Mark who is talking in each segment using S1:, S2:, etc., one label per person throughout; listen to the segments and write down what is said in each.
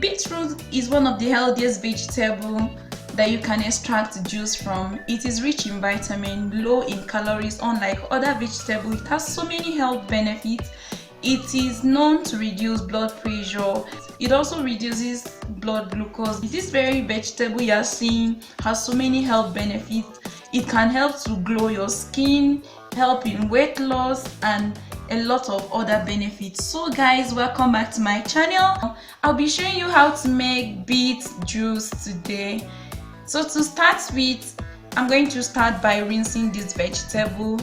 S1: Beetroot is one of the healthiest vegetables that you can extract juice from. It is rich in vitamin, low in calories. Unlike other vegetables, it has so many health benefits. It is known to reduce blood pressure. It also reduces blood glucose. This very vegetable you are seeing has so many health benefits. It can help to glow your skin, help in weight loss, and a lot of other benefits. So guys, welcome back to my channel. I'll be showing you how to make beet juice today. So to start with, I'm going to start by rinsing this vegetable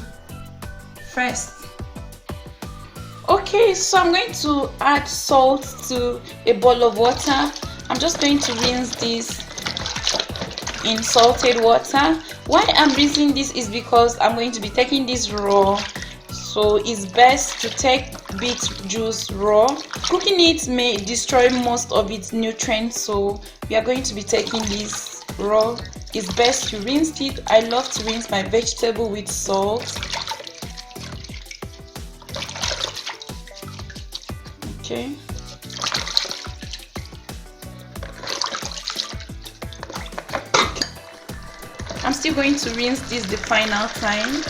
S1: first. Okay, so I'm going to add salt to a bowl of water. I'm just going to rinse this in salted water. Why I'm rinsing this is because I'm going to be taking this raw. So it's best to take beet juice raw. Cooking it may destroy most of its nutrients, so we are going to be taking this raw. It's best to rinse it. I love to rinse my vegetable with salt. Okay. I'm still going to rinse this the final time.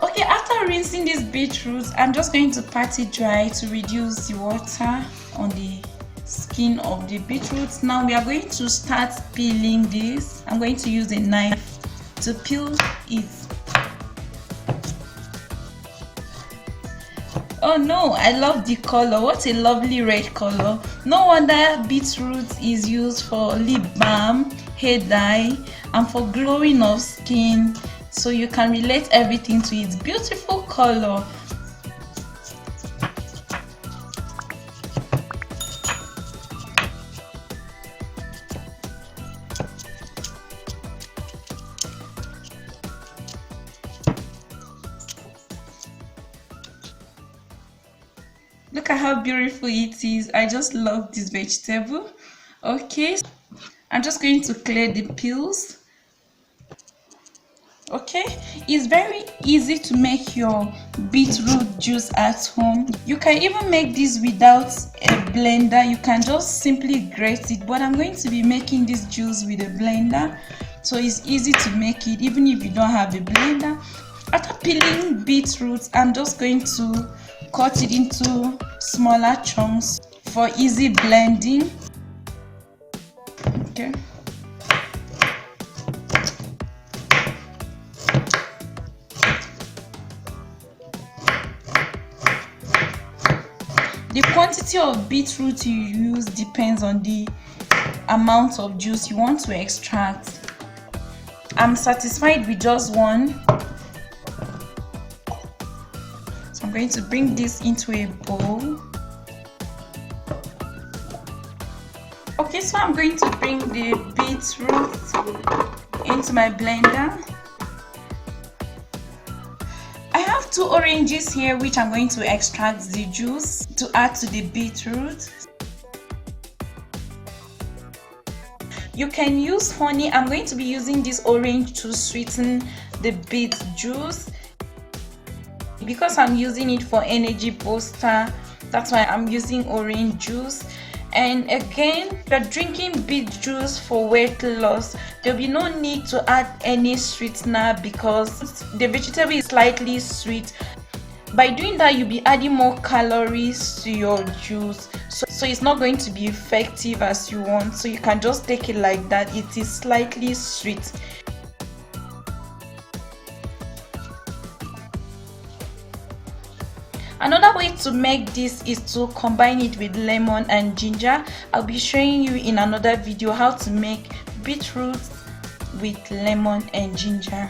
S1: Okay, after rinsing this beetroot, I'm just going to pat it dry to reduce the water on the skin of the beetroot. Now we are going to start peeling this. I'm going to use a knife to peel it. Oh no, I love the color. What a lovely red color. No wonder beetroot is used for lip balm, hair dye, and for glowing of skin. So you can relate everything to its beautiful color. Look at how beautiful it is. I just love this vegetable. Okay, I'm just going to clear the peels. Okay, it's very easy to make your beetroot juice at home. You can even make this without a blender. You can just simply grate it, but I'm going to be making this juice with a blender, so it's easy to make it even if you don't have a blender. After peeling beetroot, I'm just going to cut it into smaller chunks for easy blending. Okay. The quantity of beetroot you use depends on the amount of juice you want to extract. I'm satisfied with just one. So I'm going to bring this into a bowl. Okay, so I'm going to bring the beetroot into my blender. I have 2 oranges here which I'm going to extract the juice to add to the beetroot. You can use honey. I'm going to be using this orange to sweeten the beet juice because I'm using it for energy booster. That's why I'm using orange juice. And again, if you're drinking beet juice for weight loss, there'll be no need to add any sweetener because the vegetable is slightly sweet. By doing that, you'll be adding more calories to your juice, so it's not going to be effective as you want. So you can just take it like that. It is slightly sweet. Another way to make this is to combine it with lemon and ginger. I'll be showing you in another video how to make beetroot with lemon and ginger.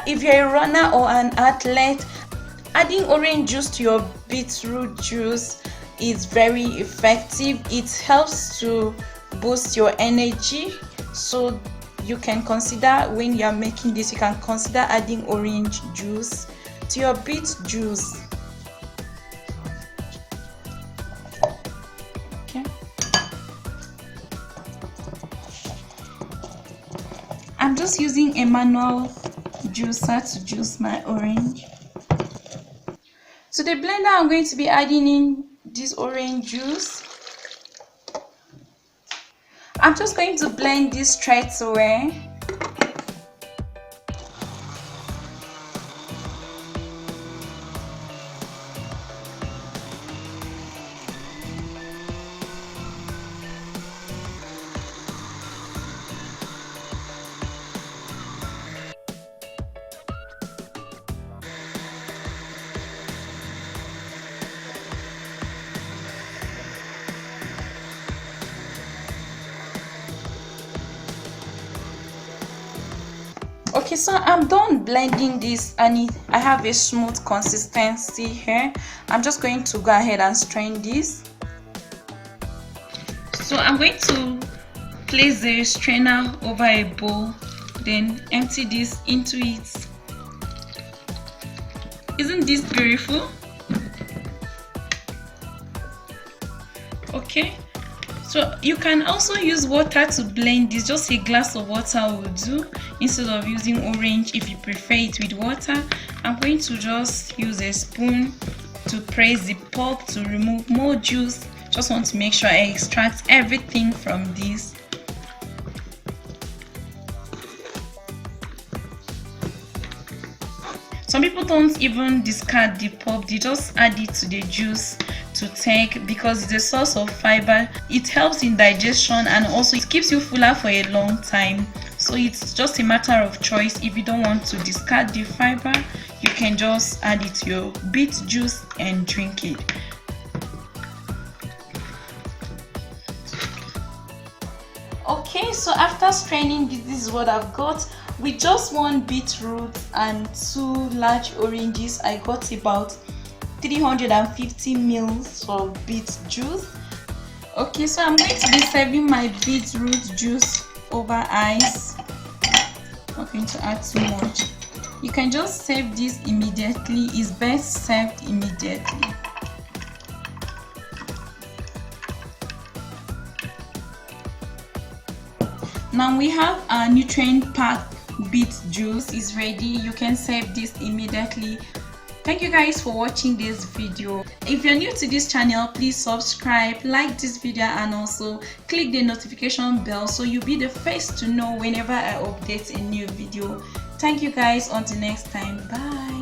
S1: If you're a runner or an athlete, adding orange juice to your beetroot juice is very effective. It helps to boost your energy. So you can consider, when you're making this, you can consider adding orange juice to your beet juice. Okay. just using a manual juicer to juice my orange. To the blender, I'm going to be adding in this orange juice. I'm just going to blend this straight away. Okay, so I'm done blending this and I have a smooth consistency here. I'm just going to go ahead and strain this. So I'm going to place the strainer over a bowl, then empty this into it. Isn't this beautiful? Okay, so you can also use water to blend this. Just a glass of water will do instead of using orange if you prefer it with water. I'm going to just use a spoon to press the pulp to remove more juice. Just want to make sure I extract everything from this. Some people don't even discard the pulp, they just add it to the juice to take because it's a source of fiber. It helps in digestion and also it keeps you fuller for a long time. So it's just a matter of choice. If you don't want to discard the fiber, you can just add it to your beet juice and drink it. Okay, so after straining this is what I've got. With just 1 beetroot and 2 large oranges, I got about 350 ml of beet juice. Okay, so I'm going to be serving my beetroot juice over ice. I'm not going to add too much. You can just serve this immediately. It's best served immediately. Now we have our nutrient packed beet juice is ready. You can serve this immediately. Thank you guys for watching this video. If you're new to this channel, please subscribe, like this video, and also click the notification bell so you'll be the first to know whenever I update a new video. Thank you guys. Until next time, bye.